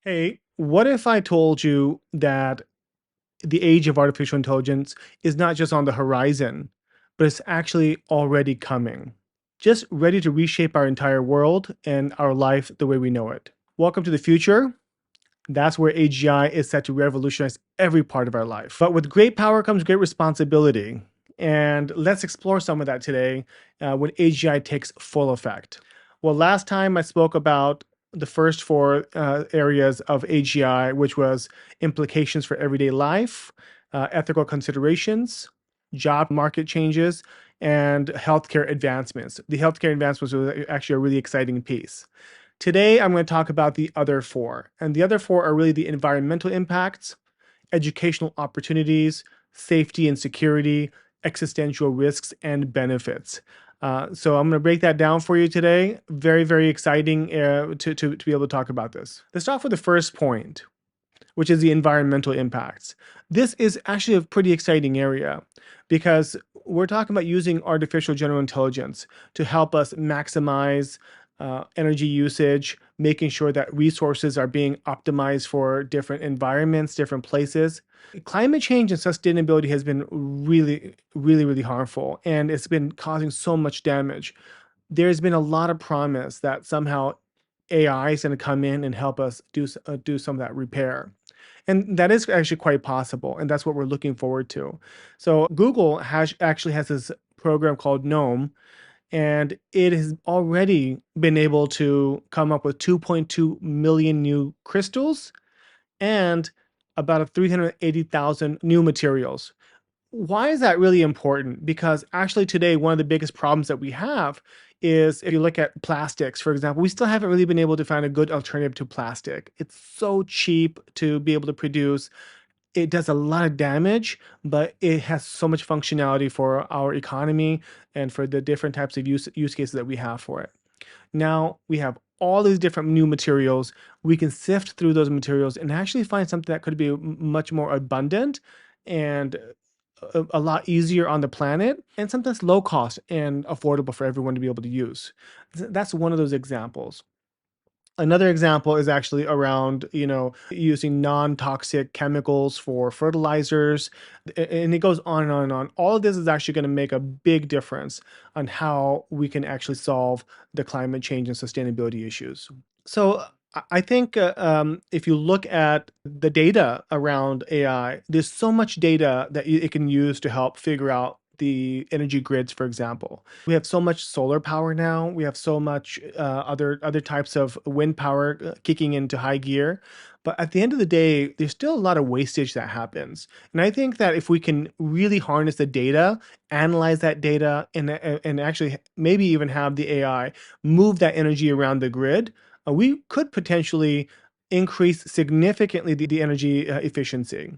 Hey, what if I told you that the age of artificial intelligence is not just on the horizon, but it's actually already coming, just ready to reshape our entire world and our life the way we know it? Welcome to the future. That's where AGI is set to revolutionize every part of our life. But with great power comes great responsibility. And let's explore some of that today when AGI takes full effect. Well, last time I spoke about the first four areas of AGI, which was implications for everyday life, ethical considerations, job market changes, and healthcare advancements. The healthcare advancements was actually a really exciting piece. Today, I'm going to talk about the other four. And the other four are really the environmental impacts, educational opportunities, safety and security, existential risks, and benefits. So I'm going to break that down for you today. Very, very exciting to be able to talk about this. Let's start with the first point, which is the environmental impacts. This is actually a pretty exciting area because we're talking about using artificial general intelligence to help us maximize energy usage, making sure that resources are being optimized for different environments, different places. Climate change and sustainability has been really harmful, and it's been causing so much damage. There's been a lot of promise that somehow AI is going to come in and help us do some of that repair. And that is actually quite possible, and that's what we're looking forward to. So Google actually has this program called GNOME, and it has already been able to come up with 2.2 million new crystals and about 380,000 new materials. Why is that really important? Because actually today, one of the biggest problems that we have is if you look at plastics, for example, we still haven't really been able to find a good alternative to plastic. It's so cheap to be able to produce. It does a lot of damage, but it has so much functionality for our economy and for the different types of use cases that we have for it. Now we have all these different new materials. We can sift through those materials and actually find something that could be much more abundant and a lot easier on the planet and sometimes low cost and affordable for everyone to be able to use. That's one of those examples. Another example is actually around, using non-toxic chemicals for fertilizers, and it goes on and on and on. All of this is actually going to make a big difference on how we can actually solve the climate change and sustainability issues. So I think if you look at the data around AI, there's so much data that it can use to help figure out the energy grids, for example. We have so much solar power now. We have so much other types of wind power kicking into high gear. But at the end of the day, there's still a lot of wastage that happens. And I think that if we can really harness the data, analyze that data, and actually maybe even have the AI move that energy around the grid, we could potentially increase significantly the energy efficiency.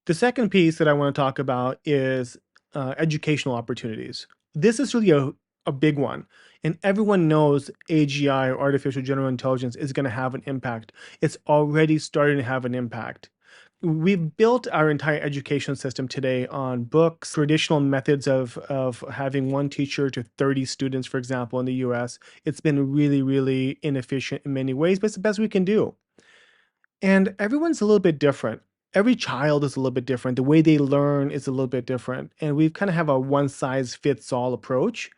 The second piece that I want to talk about is educational opportunities. This is really a big one. And everyone knows AGI or artificial general intelligence is going to have an impact. It's already starting to have an impact. We've built our entire education system today on books, traditional methods of having one teacher to 30 students, for example, in the US. It's been really inefficient in many ways, but it's the best we can do. And everyone's a little bit different. Every child is a little bit different. The way they learn is a little bit different. And we kind of have a one size fits all approach.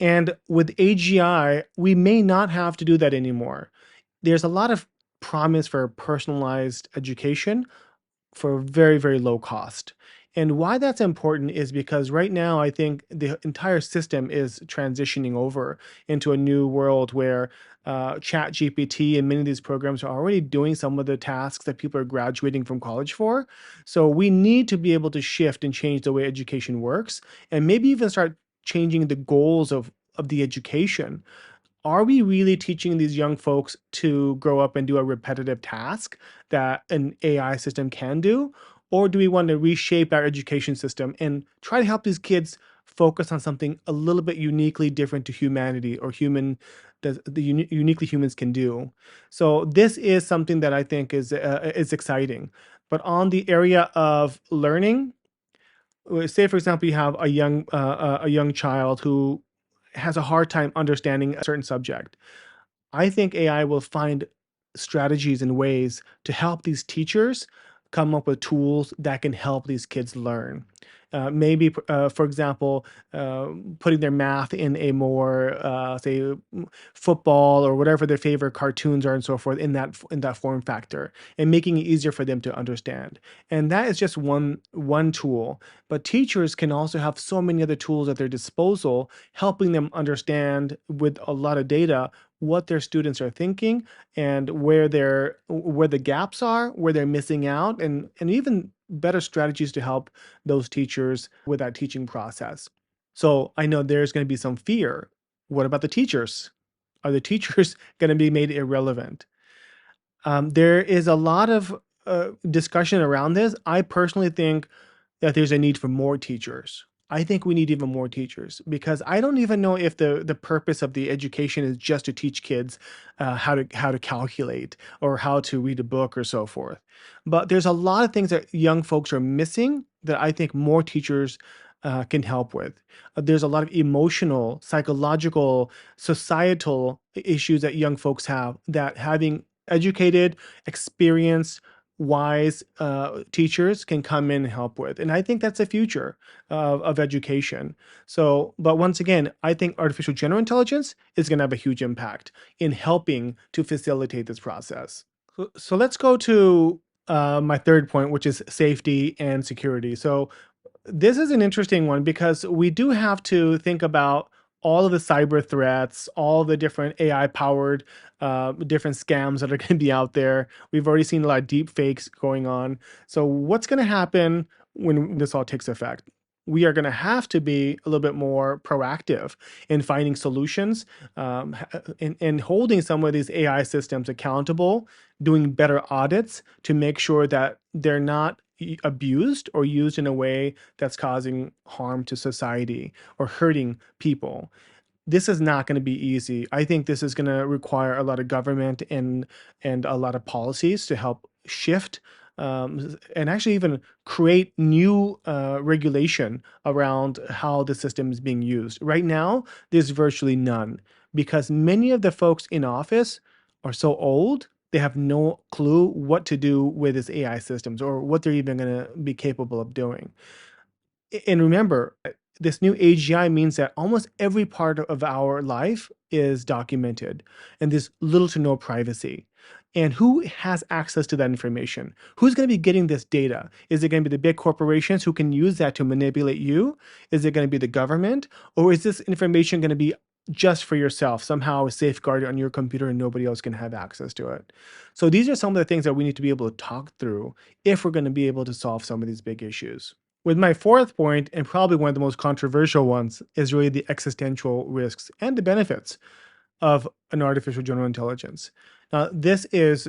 And with AGI, we may not have to do that anymore. There's a lot of promise for personalized education for very low cost. And why that's important is because right now I think the entire system is transitioning over into a new world where Chat GPT and many of these programs are already doing some of the tasks that people are graduating from college for. So we need to be able to shift and change the way education works and maybe even start changing the goals of the education. Are we really teaching these young folks to grow up and do a repetitive task that an AI system can do? Or do we want to reshape our education system and try to help these kids focus on something a little bit uniquely different to humanity or uniquely humans can do? So this is something that I think is exciting. But on the area of learning, say for example you have a young child who has a hard time understanding a certain subject. I think AI will find strategies and ways to help these teachers come up with tools that can help these kids learn. Maybe, for example, putting their math in a more, say, football or whatever their favorite cartoons are and so forth in that form factor, and making it easier for them to understand. And that is just one tool. But teachers can also have so many other tools at their disposal, helping them understand with a lot of data what their students are thinking and where the gaps are, where they're missing out, and even better strategies to help those teachers with that teaching process. So I know there's going to be some fear. What about the teachers? Are the teachers going to be made irrelevant? There is a lot of discussion around this. I personally think that there's a need for more teachers. I think we need even more teachers because I don't even know if the purpose of the education is just to teach kids how to calculate or how to read a book or so forth. But there's a lot of things that young folks are missing that I think more teachers can help with. There's a lot of emotional, psychological, societal issues that young folks have that having educated, experienced, wise teachers can come in and help with. And I think that's the future of education. So, but once again, I think artificial general intelligence is going to have a huge impact in helping to facilitate this process. So let's go to my third point, which is safety and security. So this is an interesting one because we do have to think about all of the cyber threats, all the different AI powered different scams that are going to be out there. We've already seen a lot of deep fakes going on. So, what's going to happen when this all takes effect? We are going to have to be a little bit more proactive in finding solutions and holding some of these AI systems accountable, doing better audits to make sure that they're not abused or used in a way that's causing harm to society or hurting people. This is not going to be easy. I think this is going to require a lot of government and a lot of policies to help shift and actually even create new regulation around how the system is being used. Right now, there's virtually none because many of the folks in office are so old, they have no clue what to do with these AI systems or what they're even going to be capable of doing. And remember, this new AGI means that almost every part of our life is documented and there's little to no privacy. And who has access to that information? Who's going to be getting this data? Is it going to be the big corporations who can use that to manipulate you? Is it going to be the government? Or is this information going to be just for yourself, somehow safeguarded on your computer and nobody else can have access to it? So these are some of the things that we need to be able to talk through if we're going to be able to solve some of these big issues. With my fourth point, and probably one of the most controversial ones, is really the existential risks and the benefits of an artificial general intelligence. Now, this is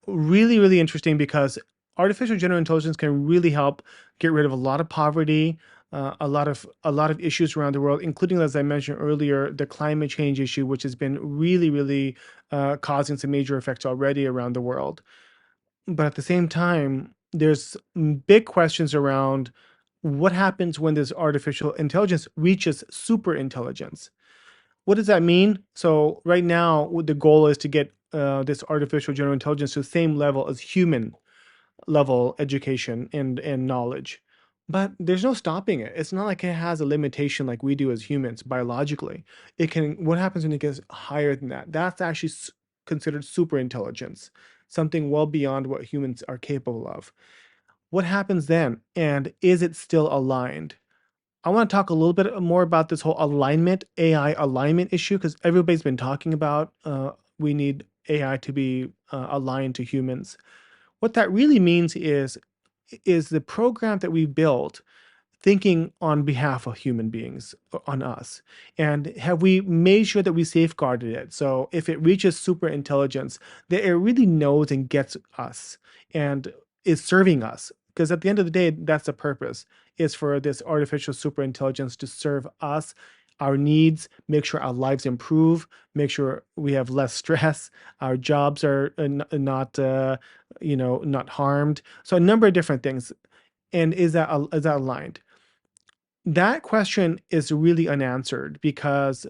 really, really interesting because artificial general intelligence can really help get rid of a lot of poverty, a lot of issues around the world, including, as I mentioned earlier, the climate change issue, which has been really, really causing some major effects already around the world. But at the same time, there's big questions around what happens when this artificial intelligence reaches super intelligence. What does that mean? So right now, the goal is to get this artificial general intelligence to the same level as human level education and knowledge. But there's no stopping it. It's not like it has a limitation like we do as humans biologically. It can, what happens when it gets higher than that? That's actually considered super intelligence, something well beyond what humans are capable of. What happens then? And is it still aligned? I want to talk a little bit more about this whole alignment, AI alignment issue, because everybody's been talking about we need AI to be aligned to humans. What that really means is the program that we built thinking on behalf of human beings, on us? And have we made sure that we safeguarded it? So if it reaches super intelligence, that it really knows and gets us and is serving us. Because at the end of the day, that's the purpose, is for this artificial super intelligence to serve us, our needs, make sure our lives improve, make sure we have less stress, our jobs are not harmed. So a number of different things. And is that aligned? That question is really unanswered because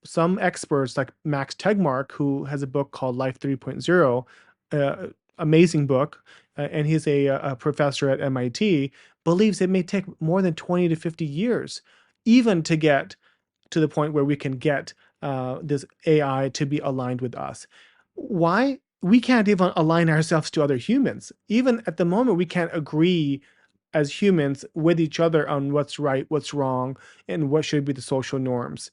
some experts like Max Tegmark, who has a book called Life 3.0, uh, amazing book, and he's a professor at MIT, believes it may take more than 20 to 50 years even to get to the point where we can get this AI to be aligned with us. Why? We can't even align ourselves to other humans. Even at the moment, we can't agree as humans with each other on what's right, what's wrong, and what should be the social norms.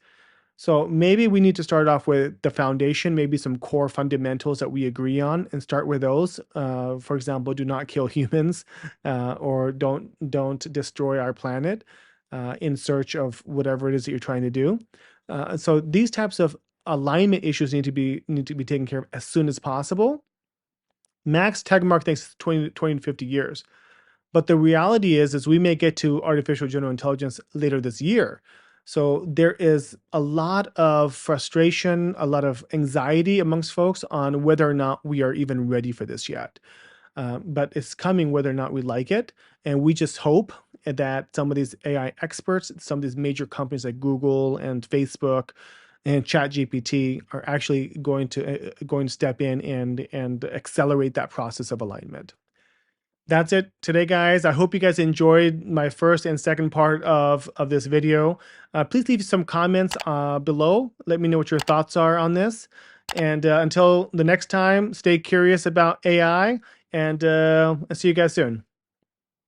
So maybe we need to start off with the foundation, maybe some core fundamentals that we agree on, and start with those. For example, do not kill humans, or don't destroy our planet in search of whatever it is that you're trying to do. So these types of alignment issues need to be taken care of as soon as possible. Max Tegmark thinks 20 to 50 years. But the reality is we may get to artificial general intelligence later this year. So there is a lot of frustration, a lot of anxiety amongst folks on whether or not we are even ready for this yet. But it's coming whether or not we like it. And we just hope that some of these AI experts, some of these major companies like Google and Facebook and ChatGPT are actually going to step in and accelerate that process of alignment. That's it today, guys. I hope you guys enjoyed my first and second part of this video. Please leave some comments below. Let me know what your thoughts are on this. And until the next time, stay curious about AI, and I'll see you guys soon.